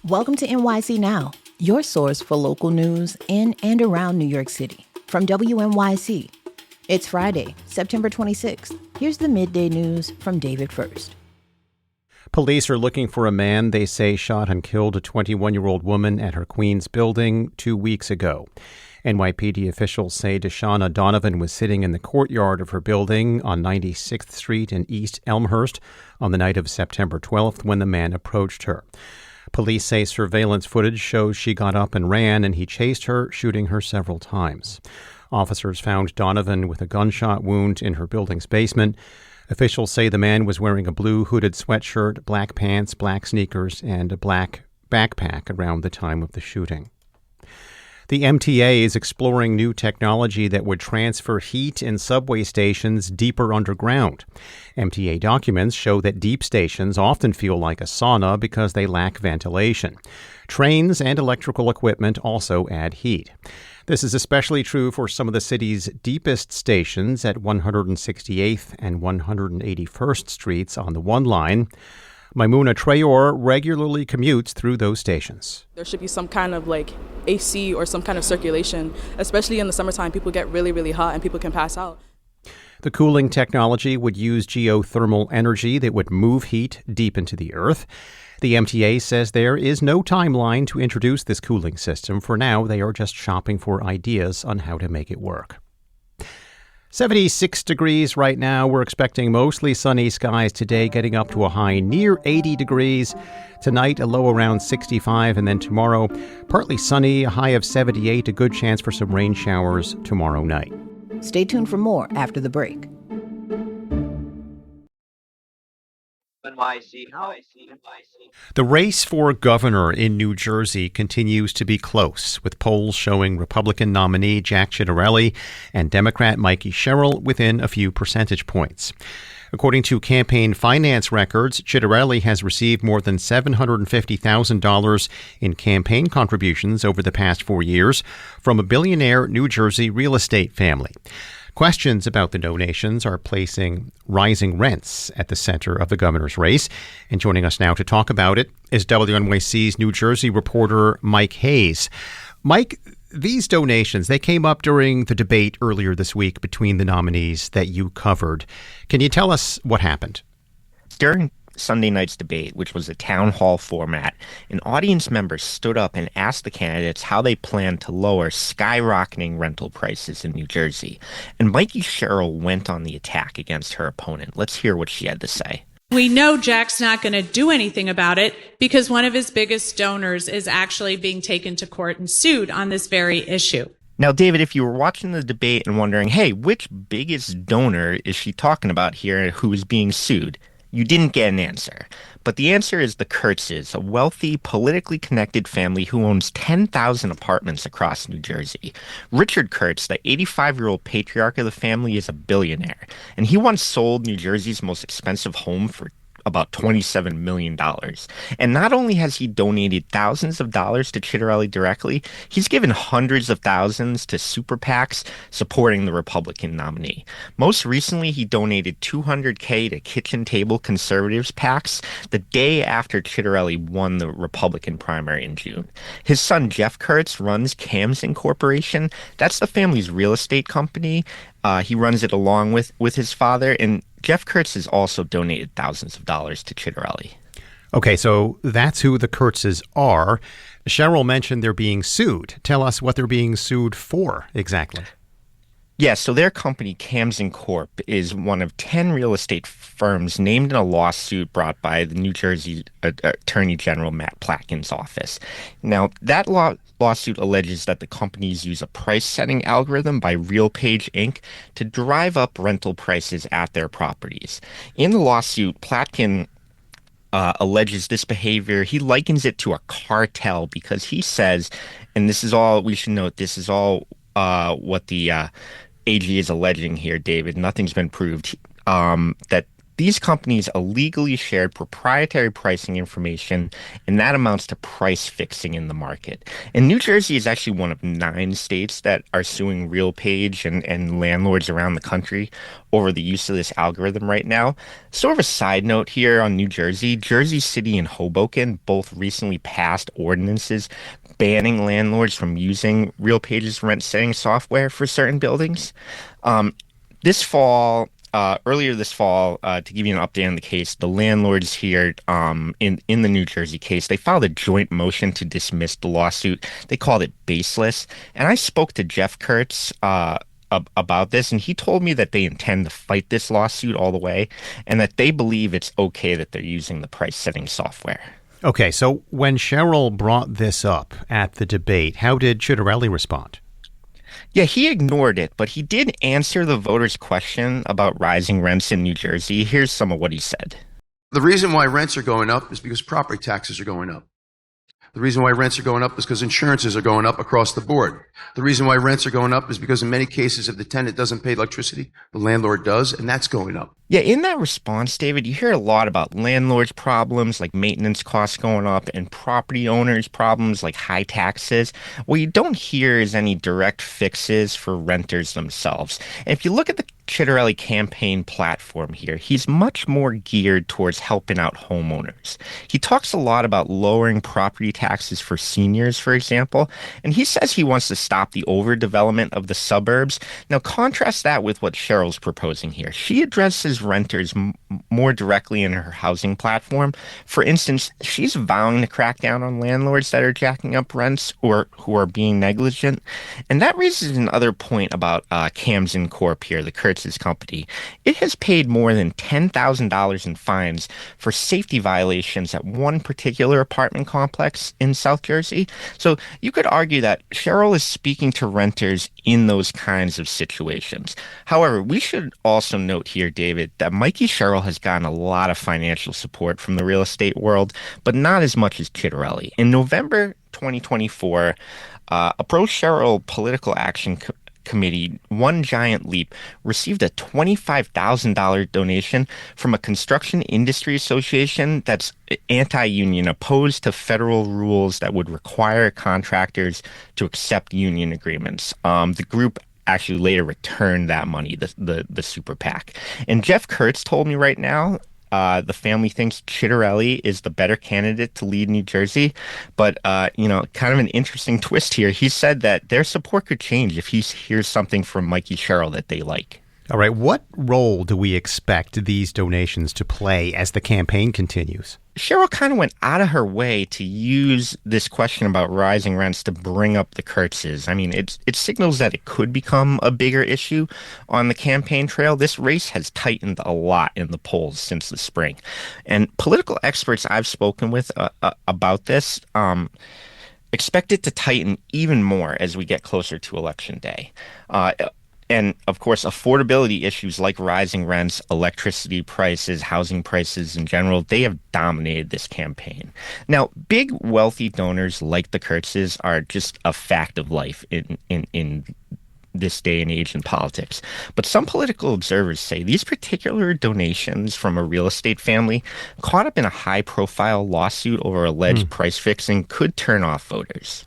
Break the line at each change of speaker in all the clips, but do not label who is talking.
Welcome to NYC Now, your source for local news in and around New York City. From WNYC, it's Friday, September 26th. Here's the midday news from David First.
Police are looking for a man they say shot and killed a 21-year-old woman at her Queens building 2 weeks ago. NYPD officials say Deshauna Donovan was sitting in the courtyard of her building on 96th Street in East Elmhurst on the night of September 12th when the man approached her. Police say surveillance footage shows she got up and ran, and he chased her, shooting her several times. Officers found Donovan with a gunshot wound in her building's basement. Officials say the man was wearing a blue hooded sweatshirt, black pants, black sneakers, and a black backpack around the time of the shooting. The MTA is exploring new technology that would transfer heat in subway stations deeper underground. MTA documents show that deep stations often feel like a sauna because they lack ventilation. Trains and electrical equipment also add heat. This is especially true for some of the city's deepest stations at 168th and 181st Streets on the One Line. Maimouna Trayor regularly commutes through those stations.
There should be some kind of AC or some kind of circulation, especially in the summertime. People get really, really hot and people can pass out.
The cooling technology would use geothermal energy that would move heat deep into the earth. The MTA says there is no timeline to introduce this cooling system. For now, they are just shopping for ideas on how to make it work. 76 degrees right now. We're expecting mostly sunny skies today, getting up to a high near 80 degrees. Tonight, a low around 65, and then tomorrow, partly sunny, a high of 78, a good chance for some rain showers tomorrow night.
Stay tuned for more after the break.
The race for governor in New Jersey continues to be close, with polls showing Republican nominee Jack Ciattarelli and Democrat Mikey Sherrill within a few percentage points. According to campaign finance records, Ciattarelli has received more than $750,000 in campaign contributions over the past 4 years from a billionaire New Jersey real estate family. Questions about the donations are placing rising rents at the center of the governor's race. And joining us now to talk about it is WNYC's New Jersey reporter Mike Hayes. Mike, these donations, they came up during the debate earlier this week between the nominees that you covered. Can you tell us what happened?
During Sunday night's debate, which was a town hall format, an audience member stood up and asked the candidates how they plan to lower skyrocketing rental prices in New Jersey. And Mikey Sherrill went on the attack against her opponent. Let's hear what she had to say.
We know Jack's not going to do anything about it because one of his biggest donors is actually being taken to court and sued on this very issue.
Now, David, if you were watching the debate and wondering, hey, which biggest donor is she talking about here who is being sued? You didn't get an answer. But the answer is the Kurtzes, a wealthy, politically connected family who owns 10,000 apartments across New Jersey. Richard Kurtz, the 85-year-old patriarch of the family, is a billionaire. And he once sold New Jersey's most expensive home for about $27 million. And not only has he donated thousands of dollars to Ciattarelli directly, he's given hundreds of thousands to super PACs supporting the Republican nominee. Most recently, he donated $200K to Kitchen Table Conservatives PACs the day after Ciattarelli won the Republican primary in June. His son, Jeff Kurtz, runs Camden Corporation. That's the family's real estate company. He runs it along with his father, and Jeff Kurtz has also donated thousands of dollars to Ciattarelli.
Okay, so that's who the Kurtzes are. Sherrill mentioned they're being sued. Tell us what they're being sued for exactly.
Yeah, so their company, Camden Corp., is one of 10 real estate firms named in a lawsuit brought by the New Jersey Attorney General Matt Platkin's office. Now, that lawsuit alleges that the companies use a price-setting algorithm by RealPage Inc. to drive up rental prices at their properties. In the lawsuit, Platkin alleges this behavior. He likens it to a cartel because he says, and this is all, we should note, this is all what the AG is alleging here, David. Nothing's been proved, that These companies illegally shared proprietary pricing information, and that amounts to price fixing in the market. And New Jersey is actually one of 9 states that are suing RealPage and landlords around the country over the use of this algorithm right now. Sort of a side note here on New Jersey, Jersey City and Hoboken both recently passed ordinances banning landlords from using RealPage's rent-setting software for certain buildings. Earlier this fall, to give you an update on the case, the landlords here in the New Jersey case, they filed a joint motion to dismiss the lawsuit. They called it baseless. And I spoke to Jeff Kurtz about this, and he told me that they intend to fight this lawsuit all the way and that they believe it's okay that they're using the price-setting software.
Okay, so when Cheryl brought this up at the debate, how did Chitterelli respond?
Yeah, he ignored it, but he did answer the voters' question about rising rents in New Jersey. Here's some of what he said.
The reason why rents are going up is because property taxes are going up. The reason why rents are going up is because insurances are going up across the board. The reason why rents are going up is because in many cases, if the tenant doesn't pay electricity, the landlord does, and that's going up.
Yeah, in that response, David, you hear a lot about landlords' problems like maintenance costs going up and property owners' problems like high taxes. What you don't hear is any direct fixes for renters themselves. And if you look at the Chitterelli campaign platform here, he's much more geared towards helping out homeowners. He talks a lot about lowering property taxes for seniors, for example, and he says he wants to stop the overdevelopment of the suburbs. Now, contrast that with what Cheryl's proposing here. She addresses renters more directly in her housing platform. For instance, she's vowing to crack down on landlords that are jacking up rents or who are being negligent. And that raises another point about Camden Corp here, the Kurtz's company. It has paid more than $10,000 in fines for safety violations at one particular apartment complex in South Jersey. So you could argue that Cheryl is speaking to renters in those kinds of situations. However, we should also note here, David, that Mikey Sherrill has gotten a lot of financial support from the real estate world, but not as much as Chitterelli. In November 2024, a pro-Sherrill political action committee, One Giant Leap, received a $25,000 donation from a construction industry association that's anti-union, opposed to federal rules that would require contractors to accept union agreements. The group actually later returned that money, the super PAC. And Jeff Kurtz told me right now, the family thinks Chitterelli is the better candidate to lead New Jersey. But, kind of an interesting twist here. He said that their support could change if he hears something from Mikey Sherrill that they like.
All right. What role do we expect these donations to play as the campaign continues?
Cheryl kind of went out of her way to use this question about rising rents to bring up the Kurtzes. I mean, it signals that it could become a bigger issue on the campaign trail. This race has tightened a lot in the polls since the spring. And political experts I've spoken with about this expect it to tighten even more as we get closer to Election Day. And, of course, affordability issues like rising rents, electricity prices, housing prices in general, they have dominated this campaign. Now, big, wealthy donors like the Kurtzes are just a fact of life in this day and age in politics. But some political observers say these particular donations from a real estate family caught up in a high-profile lawsuit over alleged price fixing could turn off voters.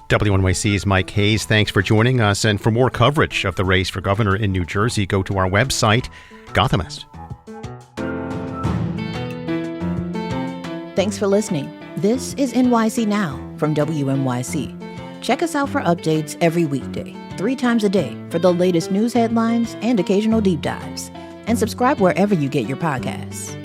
WNYC's Mike Hayes, thanks for joining us. And for more coverage of the race for governor in New Jersey, go to our website, Gothamist.
Thanks for listening. This is NYC Now from WNYC. Check us out for updates every weekday, 3 times a day for the latest news headlines and occasional deep dives. And subscribe wherever you get your podcasts.